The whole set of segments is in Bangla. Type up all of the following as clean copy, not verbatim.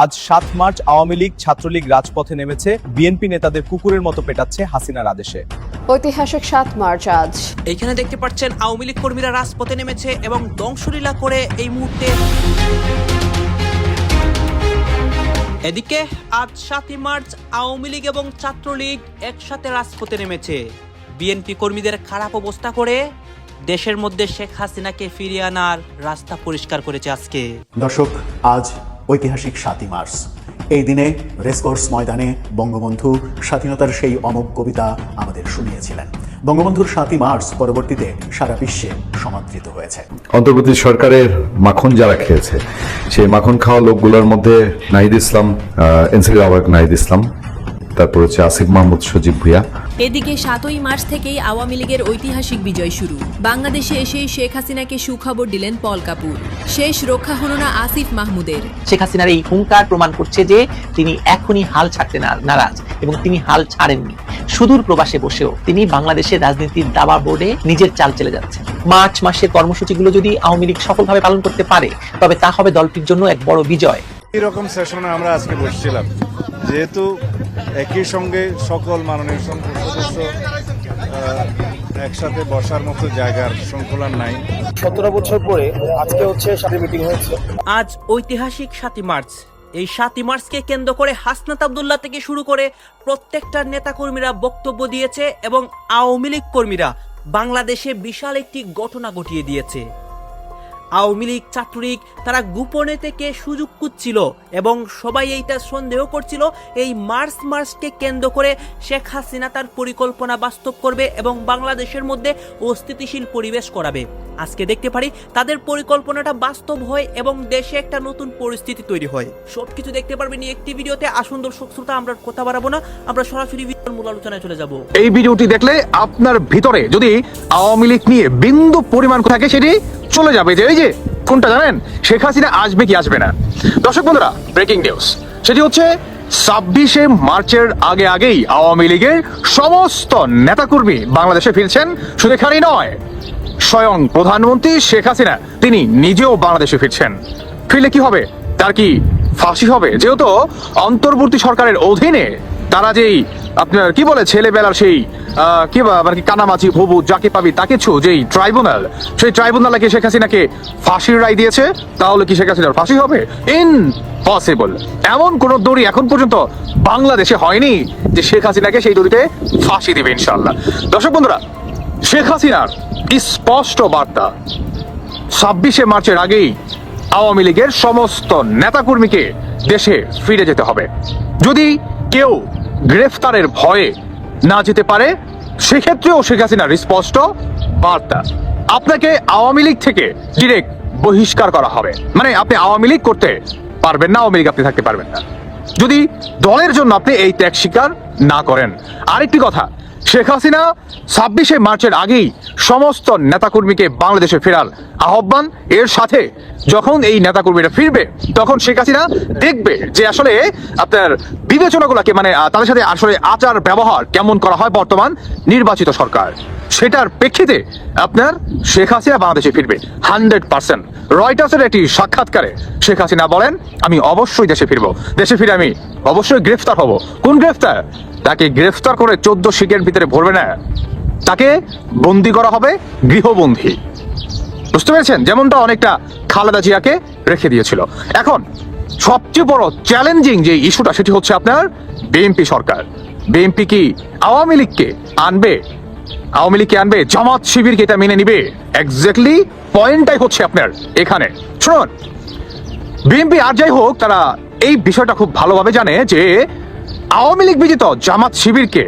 আজ ৭ মার্চ আওয়ামী লীগ ছাত্রলীগ রাজপথে নেমেছে। বিএনপি নেতাদের কুকুরের মতো পেটাচ্ছে হাসিনার আদেশে। ঐতিহাসিক ৭ মার্চ আজ। এখানে দেখতে পাচ্ছেন আওয়ামী লীগ কর্মীরা রাজপথে নেমেছে এবং ধ্বংসলীলা করে এই মুহূর্তে। এদিকে আজ ৭ মার্চ আওয়ামী লীগ এবং ছাত্রলীগ একসাথে রাজপথে নেমেছে। বিএনপি কর্মীদের খারাপ অবস্থা করে দেশের মধ্যে শেখ হাসিনাকে ফিরিয়ে আনার রাস্তা পরিষ্কার করেছে আজকে। দর্শক, আজ ঐতিহাসিক ৭ মার্চ। এই দিনে রেসকোর্স ময়দানে বঙ্গবন্ধু স্বাধীনতার সেই অমোঘ কবিতা আমাদের শুনিয়েছিলেন। বঙ্গবন্ধুর ৭ মার্চ পরবর্তীতে সারা বিশ্বে সমাদৃত হয়েছে। অন্তর্বর্তী সরকারের মাখন যারা খেয়েছে, সেই মাখন খাওয়া লোকগুলোর মধ্যে নাহিদ ইসলাম, এনসিপির আহ্বায়ক নাহিদ ইসলাম, তারপর হচ্ছে আসিফ মাহমুদ, সজীব ভুইয়া। এদিকে ৭ মার্চ থেকেই আওয়ামী লীগের ঐতিহাসিক বিজয় শুরু। বাংলাদেশে এসেই শেখ হাসিনাকে সুখবর দিলেন পল কাপুর। শেষ রক্ষা হলো না আসিফ মাহমুদের। শেখ হাসিনার এই হুঙ্কার প্রমাণ করছে যে তিনি এখনই হাল ছাড়তে নারাজ এবং তিনি হাল ছাড়েননি। সুদূর প্রবাসে বসেও তিনি বাংলাদেশের রাজনীতির দাবা বোর্ডে নিজের চাল চলে যাচ্ছেন। মার্চ মাসের কর্মসূচিগুলো যদি আওয়ামী লীগ সফলভাবে পালন করতে পারে, তবে তা হবে দলটির জন্য এক বড় বিজয়। এরকম সেশনে আমরা আজকে বসছিলাম, যেহেতু একই সঙ্গে সকল মাননীয় সংসদ সদস্য একসাথে বসার মতো জায়গার সংকুলান নাই। 17 বছর পরে আজকে হচ্ছে সাথে মিটিং হয়েছে। আজ ঐতিহাসিক ৭ মার্চ। এই ৭ মার্চকে কেন্দ্র করে হাসনাত আব্দুল্লাহ থেকে শুরু করে প্রত্যেকটা নেতাকর্মীরা বক্তব্য দিয়েছে এবং আওয়ামী লীগ কর্মীরা বাংলাদেশে বিশাল একটি ঘটনা ঘটিয়ে দিয়েছে। আওয়ামী লীগ ছাত্রলীগ তারা গোপনে থেকে সুযোগ খুঁজছিল এবং সবাই এইটা সন্দেহ করছিল এই মার্চকে কেন্দ্র করে শেখ হাসিনা তার পরিকল্পনা বাস্তব করবে এবং বাংলাদেশের মধ্যে অস্থিতিশীল পরিবেশ করাবে। আজকে দেখতে পারি তাদের পরিকল্পনাটা বাস্তব হয় এবং দেশে একটা নতুন পরিস্থিতি তৈরি হয়। সবকিছু দেখতে পারবেন একটি ভিডিওতে। আসুন দর্শক শ্রোতা, আমরা কথা বাড়াবো না, আমরা সরাসরি ভিডিওর মূল আলোচনায় চলে যাব। এই ভিডিওটি দেখলে আপনার ভিতরে যদি আওয়ামী লীগ নিয়ে বিন্দু পরিমাণ থাকে, সেটি চলে যাবে। যে এই যে কোনটা জানেন, শেখ হাসিনা আসবে কি আসবে না। দর্শক বন্ধুরা, ব্রেকিং নিউজ, সেটি হচ্ছে 26শে মার্চের আগেই আওয়ামী লীগের সমস্ত নেতাকর্মী বাংলাদেশে ফিরছেন। শুধু এখানেই নয়, স্বয়ং প্রধানমন্ত্রী শেখ হাসিনা তিনি নিজেও বাংলাদেশে ফিরছেন। ফিরলে কি হবে? তার কি ফাঁসি হবে? যেহেতু অন্তর্বর্তী সরকারের অধীনে তারা যেই আপনার কি বলে ছেলেবেলার সেই কি মানে কানামাছি ভবু যাকে পাবি তাকে ছু যেই ট্রাইব্যুনাল, সেই ট্রাইব্যুনালকে শেখ হাসিনাকে ফাঁসির রায় দিয়েছে। তাহলে কি শেখ হাসিনার ফাঁসি হবে? ইম্পসিবল। এমন কোন দড়ি এখন পর্যন্ত বাংলাদেশে হয়নি যে শেখ হাসিনাকে সেই দড়িতে ফাঁসি দিবে ইনশাআল্লাহ। দর্শক বন্ধুরা, শেখ হাসিনার স্পষ্ট বার্তা, 26শে মার্চের আগেই আওয়ামী লীগের সমস্ত নেতাকর্মীকে দেশে ফিরে যেতে হবে। যদি কেউ গ্রেফতারের ভয়ে না যেতে পারে, সেক্ষেত্রেও শেখ হাসিনার স্পষ্ট বার্তা, আপনাকে আওয়ামী লীগ থেকে ডিরেক্ট বহিষ্কার করা হবে। মানে আপনি আওয়ামী লীগ করতে পারবেন না, আওয়ামী লীগ আপনি থাকতে পারবেন না যদি দলের জন্য আপনি এই ত্যাগ স্বীকার না করেন। আরেকটি কথা, শেখ হাসিনা 26শে মার্চের আগেই সমস্ত নেতাকর্মীকে বাংলাদেশে ফেরার আহ্বান। এর সাথে যখন এই নেতাকর্মীরা ফিরবে, তখন শেখ হাসিনা দেখবে যে আসলে আপনার বিবেচনাগুলোকে মানে তাদের সাথে আসলে আচার ব্যবহার কেমন করা হয় বর্তমান নির্বাচিত সরকার। সেটার প্রেক্ষিতে আপনার শেখ হাসিনা বাংলাদেশে ফিরবে 100%। রয়টার্সের একটি সাক্ষাৎকারে শেখ হাসিনা বলেন, আমি অবশ্যই দেশে ফিরবো, দেশে ফিরে আমি অবশ্যই গ্রেফতার হব। কোন গ্রেফতার? তাকে গ্রেফতার করে 14 শিকের ভিতরে ভরবে না, তাকে বন্দি করা হবে, গৃহবন্দী। বুঝতে পেরেছেন? যেমনটা অনেকটা খালেদা জিয়াকে রেখে দিয়েছিল। এখন সবচেয়ে বড় চ্যালেঞ্জিং যে ইস্যুটা, সেটি হচ্ছে আপনার বিএনপি সরকার। বিএনপি কি আওয়ামী লীগকে আনবে? আওয়ামী লীগকে আনবে? জামাত শিবিরকে এটা মেনে নিবে? এক্স্যাক্টলি পয়েন্টটাই হচ্ছে আপনার এখানে। শুনুন, বিএনপি আর যাই হোক, তারা এই বিষয়টা খুব ভালোভাবে জানে যে আওয়ামী লীগ বিজিত জামাত শিবিরকে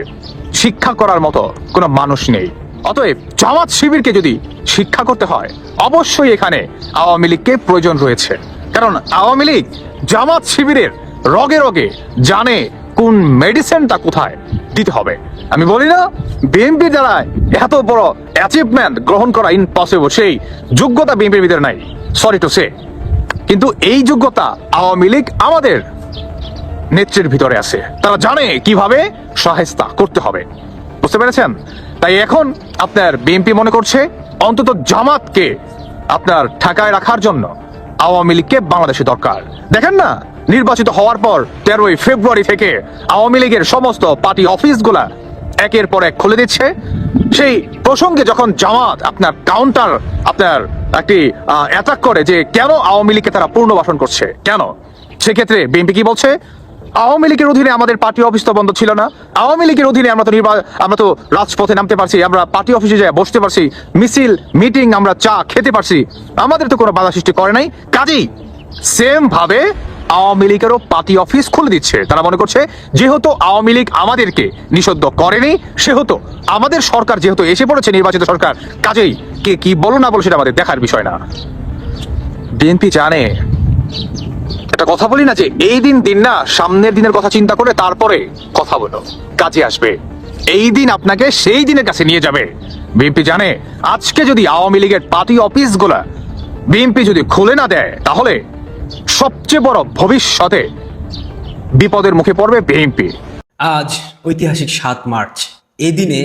শিক্ষা করার মতো কোনো মানুষ নেই। অতএব জামাত শিবিরকে যদি শিক্ষা করতে হয়, অবশ্যই এখানে আওয়ামী লীগকে প্রয়োজন রয়েছে। কারণ আওয়ামী লীগ জামাত শিবিরের রগে রগে জানে কোন মেডিসিনটা কোথায় দিতে হবে। আমি বলি না বিএনপির দ্বারা এত বড় অ্যাচিভমেন্ট গ্রহণ করা ইম্পসিবল, সেই যোগ্যতা বিএনপির ভিতরে নাই, সরি টু সে। কিন্তু এই যোগ্যতা আওয়ামী লীগ আমাদের নেত্রীর ভিতরে আছে। তারা জানে কিভাবে শায়েস্তা করতে হবে। বুঝতে পেরেছেন? তাই এখন আপনার বিএনপি মনে করছে অন্তত জামাতকে আপনার ঠেকায় রাখার জন্য আওয়ামী লীগকে বাংলাদেশে দরকার। দেখেন না, নির্বাচিত হওয়ার পর 13ই ফেব্রুয়ারি থেকে আওয়ামী লীগের সমস্ত পার্টি অফিসগুলা একের পর এক খুলে দিচ্ছে। সেই প্রসঙ্গে যখন জামাত আপনার কাউন্টার আপনার একটি অ্যাটাক করে যে কেন আওয়ামী লীগকে তারা পুনর্বাসন করছে, কেন, সেক্ষেত্রে বিএনপি কি বলছে? আওয়ামী লীগের অধীনে আমাদের পার্টি অফিস তো বন্ধ ছিল না, আওয়ামী লীগের অধীনে আমরা তো রাজপথে নামতে পারছি, আমরা পার্টি অফিসে যাই বসতে পারছি, মিছিল মিটিং আমরা চা খেতে পারছি, আমাদের তো কোনো বাধা সৃষ্টি করে নাই। কাজেই সেম ভাবে আওয়ামী লীগেরও পার্টি অফিস খুলে দিচ্ছে। তারা মনে করছে যেহেতু আওয়ামী লীগ আমাদেরকে নিষিদ্ধ করেনি, সেহেতু আমাদের সরকার যেহেতু এসে পড়েছে, নির্বাচিত সরকার, কাজেই কে কি বলো না বলো সেটা আমাদের দেখার বিষয় না। বিএনপি জানে, একটা কথা বলি না যে এই দিন না, সামনের দিনের কথা চিন্তা করে তারপরে কথা বলো, কাজে আসবে। এই দিন আপনাকে সেই দিনের কাছে নিয়ে যাবে। বিএনপি জানে আজকে যদি আওয়ামী লীগের পার্টি অফিসগুলা বিএনপি যদি খুলে না দেয়, তাহলে সবচেয়ে বড় ভবিষ্যতে বিপদের মুখে পড়বে বিএনপি। আজ ঐতিহাসিক 7 মার্চ। এই দিনে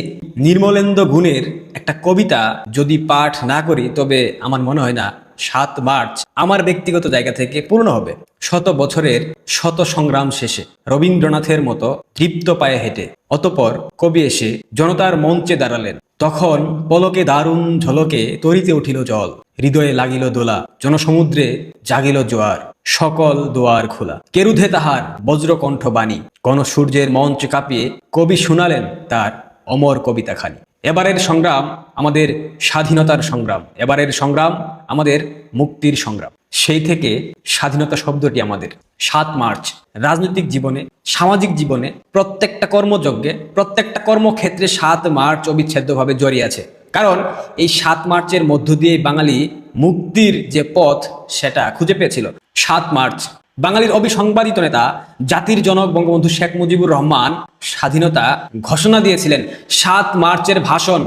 নির্মলেন্দু গুণের একটা কবিতা যদি পাঠ না করি তবে আমার মনে হয় না 7 মার্চ আমার ব্যক্তিগত জায়গা থেকে পূর্ণ হবে। শত বছরের শত সংগ্রাম শেষে রবীন্দ্রনাথের মতো তৃপ্ত পায়ে হেঁটে অতঃপর কবি এসে জনতার মঞ্চে দাঁড়ালেন। তখন পলকে দারুণ ঝলকে তরিতে উঠিল জল, হৃদয়ে লাগিল দোলা, জনসমুদ্রে জাগিল জোয়ার, সকল দুয়ার খোলা, কেরুধে তাহার বজ্রকণ্ঠ বাণী, গণসূর্যের মঞ্চ কাঁপিয়ে কবি শুনালেন তার অমর কবিতা খানি। এবারের সংগ্রাম আমাদের স্বাধীনতার সংগ্রাম, এবারের সংগ্রাম আমাদের মুক্তির সংগ্রাম। সেই থেকে স্বাধীনতা শব্দটি আমাদের 7 মার্চ রাজনৈতিক জীবনে, সামাজিক জীবনে, প্রত্যেকটা কর্মযজ্ঞে, প্রত্যেকটা কর্মক্ষেত্রে 7 মার্চ অবিচ্ছেদ্যভাবে জড়িয়ে আছে। কারণ এই 7 মার্চের মধ্য দিয়ে বাঙালি মুক্তির যে পথ সেটা খুঁজে পেয়েছিল। 7 মার্চ বাঙালির অবিসংবাদিত নেতা জাতির জনক বঙ্গবন্ধু শেখ মুজিবুর রহমান স্বাধীনতা ঘোষণা দিয়েছিলেন। 7 মার্চের ভাষণ,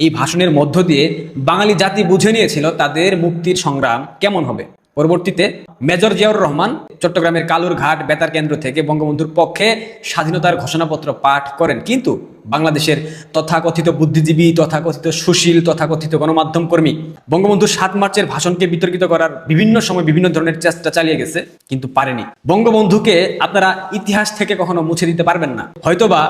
এই ভাষণের মধ্য দিয়ে বাঙালি জাতি বুঝে নিয়েছিল তাদের মুক্তির সংগ্রাম কেমন হবে। পরবর্তীতে মেজর জিয়াউর রহমান চট্টগ্রামের কালুরঘাট বেতার কেন্দ্র থেকে বঙ্গবন্ধুর পক্ষে স্বাধীনতার ঘোষণাপত্র পাঠ করেন। কিন্তু বাংলাদেশের তথাকথিত বুদ্ধিজীবী, তথাকথিত সুশীল, তথাকথিত গণমাধ্যম কর্মী বঙ্গবন্ধু 7 মার্চের ভাষণকে বিতর্কিত করার বিভিন্ন সময় বিভিন্ন ধরনের চেষ্টা চালিয়ে গেছে, কিন্তু পারেনি। বঙ্গবন্ধুকে আপনারা ইতিহাস থেকে কখনো মুছে দিতে পারবেন না। হয়তোবা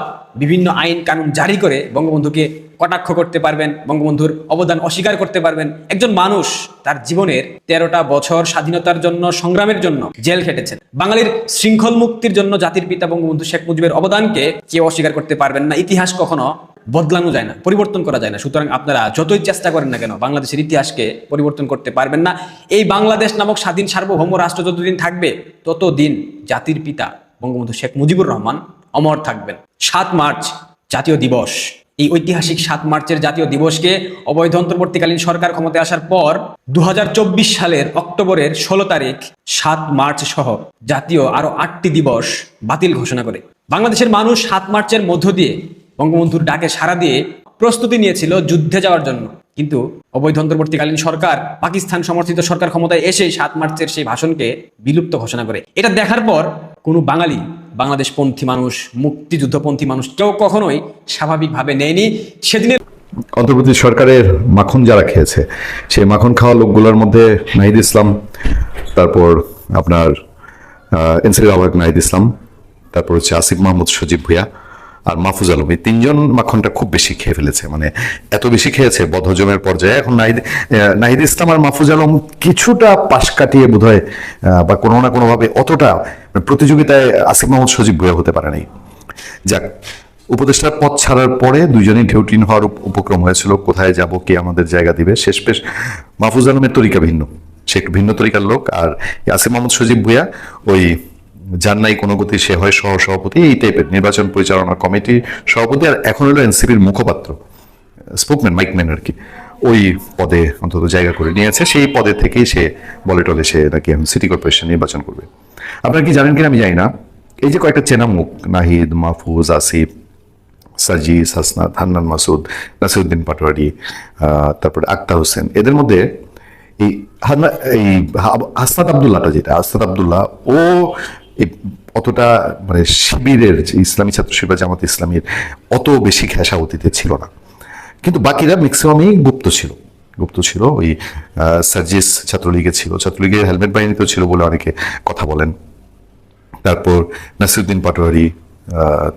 বিভিন্ন আইন কানুন জারি করে বঙ্গবন্ধুকে কটাক্ষ করতে পারবেন, বঙ্গবন্ধুর অবদান অস্বীকার করতে পারবেন। একজন মানুষ তার জীবনের 13টা বছর স্বাধীনতার জন্য, সংগ্রামের জন্য জেল খেটেছেন। বাঙালির শৃঙ্খল মুক্তির জন্য জাতির পিতা বঙ্গবন্ধু শেখ মুজিবের অবদানকে কেউ অস্বীকার করতে পারবেন না। ইতিহাস কখনো বদলানো যায় না, পরিবর্তন করা যায় না। সুতরাং আপনারা যতই চেষ্টা করেন না কেন বাংলাদেশের ইতিহাসকে পরিবর্তন করতে পারবেন না। এই বাংলাদেশ নামক স্বাধীন সার্বভৌম রাষ্ট্র যতদিন থাকবে ততদিন জাতির পিতা বঙ্গবন্ধু শেখ মুজিবুর রহমান অমর থাকবেন। 7 মার্চ জাতীয় দিবস। এই ঐতিহাসিক 7 মার্চের জাতীয় দিবসকে অবৈধ অন্তর্বর্তীকালীন সরকার ক্ষমতায় আসার পর 2024 সালের অক্টোবরের 16 তারিখ 7 মার্চ সহ জাতীয় আরো 8টি দিবস বাতিল ঘোষণা করে। বাংলাদেশের মানুষ 7 মার্চের মধ্য দিয়ে বঙ্গবন্ধুর ডাকে সাড়া দিয়ে প্রস্তুতি নিয়েছিল যুদ্ধে যাওয়ার জন্য। কিন্তু অবৈধ অন্তর্বর্তীকালীন সরকার, পাকিস্তান সমর্থিত সরকার ক্ষমতায় এসে 7 মার্চের সেই ভাষণকে বিলুপ্ত ঘোষণা করে। এটা দেখার পর কোনো বাঙালি, বাংলাদেশপন্থী মানুষ, মুক্তিযুদ্ধপন্থী মানুষ কেউ কখনোই স্বাভাবিকভাবে নেয়নি। সেদিনের অন্তর্বর্তী সরকারের মাখন যারা খেয়েছে, সেই মাখন খাওয়া লোকগুলোর মধ্যে নাহিদ ইসলাম, তারপর আপনার এনসিপির আহ্বায়ক নাহিদ ইসলাম, তারপর হচ্ছে আসিফ মাহমুদ, সজীব ভুঁইয়া আর মাহফুজ আলম, এই 3জন মাখনটা খুব বেশি খেয়ে ফেলেছে। মানে এত বেশি খেয়েছে বদহজমের পর্যায়ে। এখন নাহিদ ইসলাম আর মাহফুজ আলম কিছুটা পাশ কাটিয়ে বোধহয় বা কোনো না কোনোভাবে অতটা প্রতিযোগিতায় আসিফ মাহমুদ, সজীব ভুঁইয়া হতে পারে নাই। যাক, উপদেষ্টার পদ ছাড়ার পরে দুইজনই ঢেউটিন হওয়ার উপক্রম হয়েছিল, কোথায় যাব, কে আমাদের জায়গা দিবে। শেষ পেশ মাহফুজ আলমের তরিকা ভিন্ন, সে একটু ভিন্ন তরিকার লোক। আর আসিফ মাহমুদ, সজীব ভুঁইয়া ওই যার নাই কোনো গতি সে হয় সহসভাপতি, এই টাইপের নির্বাচন পরিচালনা কমিটির সভাপতি। আর এখন হলো এনসিপির মুখপাত্র, স্পোকম্যান, মাইকম্যান আর কি, ওই পদে অন্তত জায়গা করে নিয়েছে। সেই পদে থেকেই সে বলে টলে সে নাকি সিটি কর্পোরেশন নির্বাচন করবে। আপনারা কি জানেন কিনা আমি জানি না, এই যে কয়েকটা চেনা মুখ, নাহিদ, মাহফুজ, আসিফ, সাজিস, হাসনাত, হান্নান মাসুদ, নাসিরউদ্দিন পাটোয়ারি, তারপরে আক্তার হোসেন, এদের মধ্যে এই হাসনাত আবদুল্লাহটা, যেটা হাসনাত আবদুল্লাহ, ও অতটা মানে শিবিরের, ইসলামী ছাত্র শিবির, জামাত ইসলামীর অত বেশি ঘেঁষা অতীতে ছিল না। কিন্তু বাকিরা ম্যাক্সিমামই গুপ্ত ছিল। ওই সার্জিস ছাত্রলীগে ছিল, ছাত্রলীগের হেলমেট বাহিনীতেও ছিল বলে অনেকে কথা বলেন। তারপর নাসিরুদ্দিন পাটোয়ারি,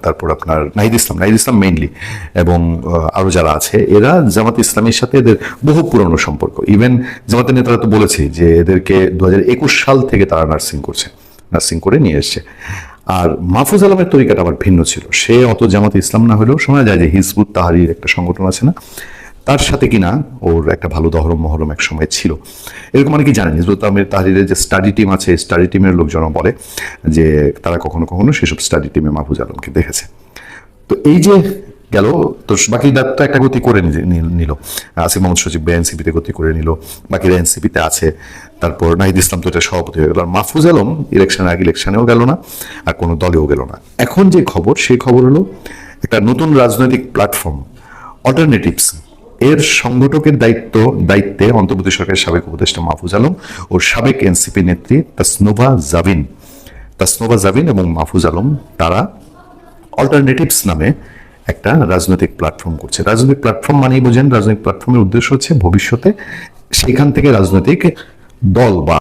তারপর আপনার নাহিদ ইসলাম মেইনলি, এবং আরো যারা আছে, এরা জামাত ইসলামের সাথে এদের বহু পুরনো সম্পর্ক। ইভেন জামাতের নেতারা তো বলেছে যে এদেরকে 2021 সাল থেকে তারা নার্সিং করে নিয়ে এসছে। আর মাহফুজ আলমের তরিকাটা আবার ভিন্ন ছিল। সে অত জামাতে ইসলাম না হলেও শোনা যায় যে হিজবুত তাহরির একটা সংগঠন আছে না, তার সাথে কিনা ওর একটা ভালো মহরম এক সময় ছিল। এরকম অনেকেই জানেন হিজবুত তাহরিরের যে স্টাডি টিম আছে, স্টাডি টিমের লোকজন বলে যে তারা কখনো কখনো সেসব স্টাডি টিমে মাহফুজ আলমকে দেখেছে। তো এই যে গেল, তো বাকি দায়িত্ব একটা গতি করে নিল আসিফ মাহমুদ সজীব এনসিপিতে গতি করে নিল, বাকিরা এনসিপিতে আছে। তারপর নাহিদ ইসলাম তো এটা সভাপতি হয়ে গেল। আর মাহফুজ আলম ইলেকশনেও গেল না, আর কোনো দলেও গেল না। এখন যে খবর, সেই খবর হলো একটা নতুন রাজনৈতিক প্ল্যাটফর্ম অল্টারনেটিভস এর সংগঠকের দায়িত্বে অন্তর্বর্তী সরকারের সাবেক উপদেষ্টা মাহফুজ আলম ও সাবেক এনসিপি নেত্রী তাসনোভা জাবিন এবং মাহফুজ আলম, তারা অল্টারনেটিভস নামে একটা রাজনৈতিক প্ল্যাটফর্ম করছে। রাজনৈতিক প্ল্যাটফর্ম মানেই বোঝেন, রাজনৈতিক প্ল্যাটফর্মের উদ্দেশ্য হচ্ছে ভবিষ্যতে সেখান থেকে রাজনৈতিক দল বা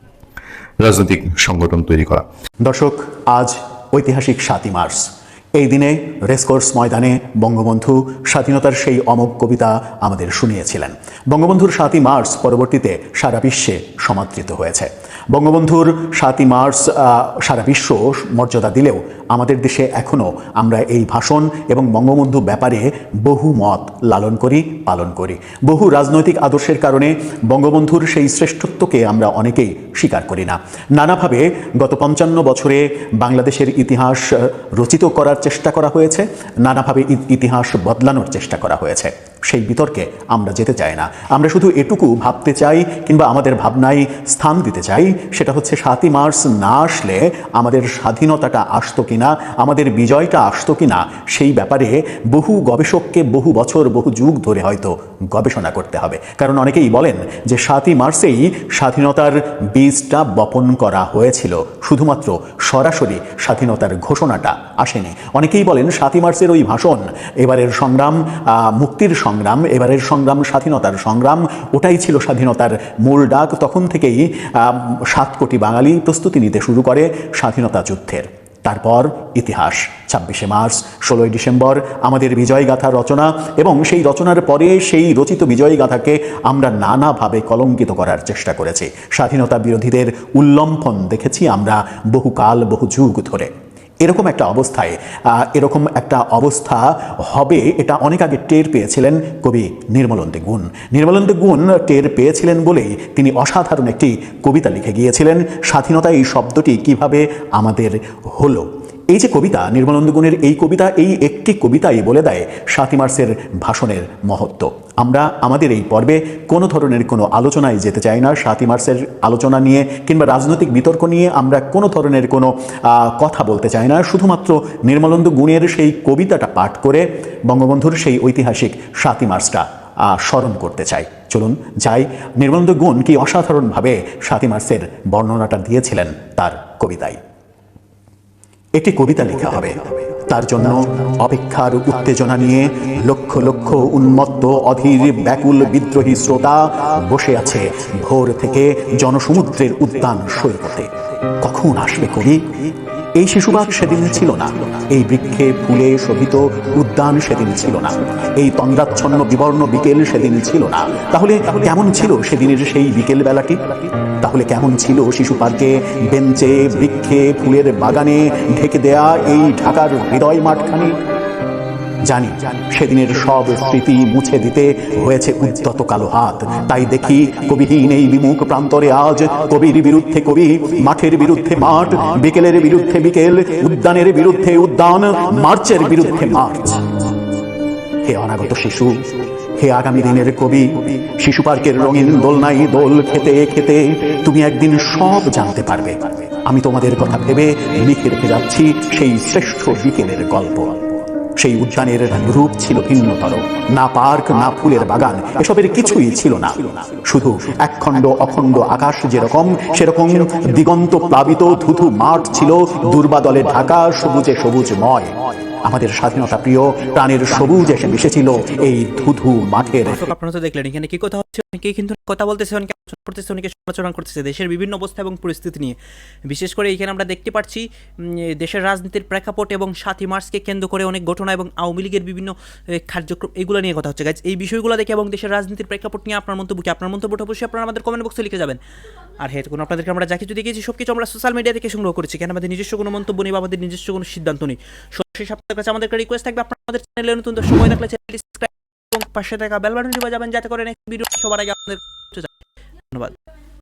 রাজনৈতিক সংগঠন তৈরি করা। দর্শক, আজ ঐতিহাসিক 7ই মার্চ। এই দিনে রেসকোর্স ময়দানে বঙ্গবন্ধু স্বাধীনতার সেই অমোঘ কবিতা আমাদের শুনিয়েছিলেন। বঙ্গবন্ধুর 7ই মার্চ পরবর্তীতে সারা বিশ্বে সমাদৃত হয়েছে। বঙ্গবন্ধুর 7ই মার্চ সারা বিশ্ব মর্যাদা দিলেও আমাদের দেশে এখনও আমরা এই ভাষণ এবং বঙ্গবন্ধু ব্যাপারে বহু মত লালন করি, পালন করি। বহু রাজনৈতিক আদর্শের কারণে বঙ্গবন্ধুর সেই শ্রেষ্ঠত্বকে আমরা অনেকেই স্বীকার করি না। নানাভাবে গত 55 বছরে বাংলাদেশের ইতিহাস রচিত করার চেষ্টা করা হয়েছে, নানাভাবে ইতিহাস বদলানোর চেষ্টা করা হয়েছে। সেই বিতর্কে আমরা যেতে চাই না। আমরা শুধু এটুকু ভাবতে চাই কিংবা আমাদের ভাবনায় স্থান দিতে চাই, সেটা হচ্ছে 7ই মার্চ না আসলে আমাদের স্বাধীনতাটা আসতো কিনা, আমাদের বিজয়টা আসতো কিনা, সেই ব্যাপারে বহু গবেষককে বহু বছর বহু যুগ ধরে হয়তো গবেষণা করতে হবে। কারণ অনেকেই বলেন যে 7ই মার্চেই স্বাধীনতার বীজটা বপন করা হয়েছিল, শুধুমাত্র সরাসরি স্বাধীনতার ঘোষণাটা আসেনি। অনেকেই বলেন 7ই মার্চের ওই ভাষণ, এবারের সংগ্রাম মুক্তির সংগ্রাম, এবারের সংগ্রাম স্বাধীনতার সংগ্রাম, ওটাই ছিল স্বাধীনতার মূল ডাক। তখন থেকেই 7 কোটি বাঙালি প্রস্তুতি নিতে শুরু করে স্বাধীনতা যুদ্ধের। তারপর ইতিহাস 26শে মার্চ, 16ই ডিসেম্বর আমাদের বিজয়গাথা রচনা, এবং সেই রচনার পরে সেই রচিত বিজয়গাথাকে আমরা নানাভাবে কলঙ্কিত করার চেষ্টা করেছি। স্বাধীনতা বিরোধীদের উল্লম্ফন দেখেছি আমরা বহুকাল বহু যুগ ধরে। এরকম একটা অবস্থা হবে এটা অনেক আগে টের পেয়েছিলেন কবি নির্মলেন্দু গুণ। নির্মলেন্দু গুণ টের পেয়েছিলেন বলেই তিনি অসাধারণ একটি কবিতা লিখে গিয়েছিলেন, স্বাধীনতা এই শব্দটি কিভাবে আমাদের হলো। এই যে কবিতা, নির্মলেন্দু গুণের এই কবিতা, এই একটি কবিতাই বলে দেয় 7ই মার্চের ভাষণের মহত্ব। আমরা আমাদের এই পর্বে কোনো ধরনের কোনো আলোচনায় যেতে চাই না। 7ই মার্চের আলোচনা নিয়ে কিংবা রাজনৈতিক বিতর্ক নিয়ে আমরা কোনো ধরনের কোনো কথা বলতে চাই না। শুধুমাত্র নির্মলেন্দু গুণের সেই কবিতাটা পাঠ করে বঙ্গবন্ধুর সেই ঐতিহাসিক 7ই মার্চটা স্মরণ করতে চাই। চলুন যাই, নির্মলেন্দু গুণ কি অসাধারণভাবে 7ই মার্চের বর্ণনাটা দিয়েছিলেন তার কবিতায়। একটি কবিতা লেখা হবে, তার জন্য অপেক্ষার উত্তেজনা নিয়ে লক্ষ লক্ষ উন্মত্ত অধীর ব্যাকুল বিদ্রোহী শ্রোতা বসে আছে ভোর থেকে জনসমুদ্রের উদ্যান সৈকতে। কখন আসবে কবি? এই শিশুবাগ সেদিন ছিল না, এই বৃক্ষে ফুলে শোভিত উদ্যান সেদিন ছিল না, এই তন্দ্রাচ্ছন্ন বিবর্ণ বিকেল সেদিন ছিল না। তাহলে কেমন ছিল সেদিনের সেই বিকেল বেলাটি? তাহলে কেমন ছিল শিশু পার্কে, বেঞ্চে, বৃক্ষে, ফুলের বাগানে ঢেকে দেয়া এই ঢাকার হৃদয় মাঠখানি? জানি সেদিনের সব স্মৃতি মুছে দিতে হয়েছে উদ্যত কালো হাত। তাই দেখি কবিহীন এই বিমুখ প্রান্তরে আজ কবির বিরুদ্ধে কবি, মাঠের বিরুদ্ধে মাঠ, বিকেলের বিরুদ্ধে বিকেল, উদ্যানের বিরুদ্ধে উদ্যান, মার্চের বিরুদ্ধে মার্চ। হে অনাগত শিশু, হে আগামী দিনের কবি, শিশু পার্কের রঙিন দোলনায় দোল খেতে খেতে তুমি একদিন সব জানতে পারবে। আমি তোমাদের কথা ভেবে লিখে রেখে যাচ্ছি সেই শ্রেষ্ঠ বিকেলের গল্প। সেই উদ্যানের রূপ ছিল ভিন্নতর, না পার্ক না ফুলের বাগান, এসবের কিছুই ছিল না। শুধু একখণ্ড অখণ্ড আকাশ যেরকম, সেরকম দিগন্ত প্লাবিত ধুধু মাঠ ছিল দুর্বাদলে ঢাকা, সবুজে সবুজময়। আমাদের স্বাধীনতা প্রিয় প্রাণের সবুজ এসে মিশেছিল এই ধুধু মাঠের। দর্শক, আপনারা তো দেখলেন এখানে কি কথা হচ্ছে, অনেকেই কিন্তু কথা বলতেছে, অনেকে আলোচনা করতেছে, অনেকে সমালোচনা করতেছে দেশের বিভিন্ন অবস্থা এবং পরিস্থিতি নিয়ে। বিশেষ করে এখানে আমরা দেখতে পাচ্ছি দেশের রাজনীতির প্রেক্ষাপট এবং 7ই মার্চকে কেন্দ্র করে অনেক ঘটনা এবং আওয়ামী লীগের বিভিন্ন কার্যক্রম, এগুলো নিয়ে কথা হচ্ছে গাইজ। এই বিষয়গুলো দেখে এবং দেশের রাজনীতির প্রেক্ষাপট নিয়ে আপনার মন্তব্য কি? আপনার মন্তব্যটা অবশ্যই আপনারা আমাদের কমেন্ট বক্সে লিখে যাবেন। আর হ্যাঁ, কোনো আপনাদেরকে আমরা যা কিছু দেখিয়েছি সব কিছু আমরা সোশ্যাল মিডিয়া থেকে সংগ্রহ করেছি, কেন আমাদের নিজস্ব কোনো মন্তব্য নেই বা আমাদের নিজস্ব কোনো সিদ্ধান্ত নেই। সর্বশেষ আপনাদের কাছে আমাদের একটা রিকোয়েস্ট থাকবে, আপনারা আমাদের চ্যানেলে নতুন সময় থাকলে চ্যানেলটি সাবস্ক্রাইব এবং পাশে থাকা বেল বাটনটি বাজাবেন, যাতে করে নেক্সট ভিডিও সবার আগে আপনাদের ধন্যবাদ।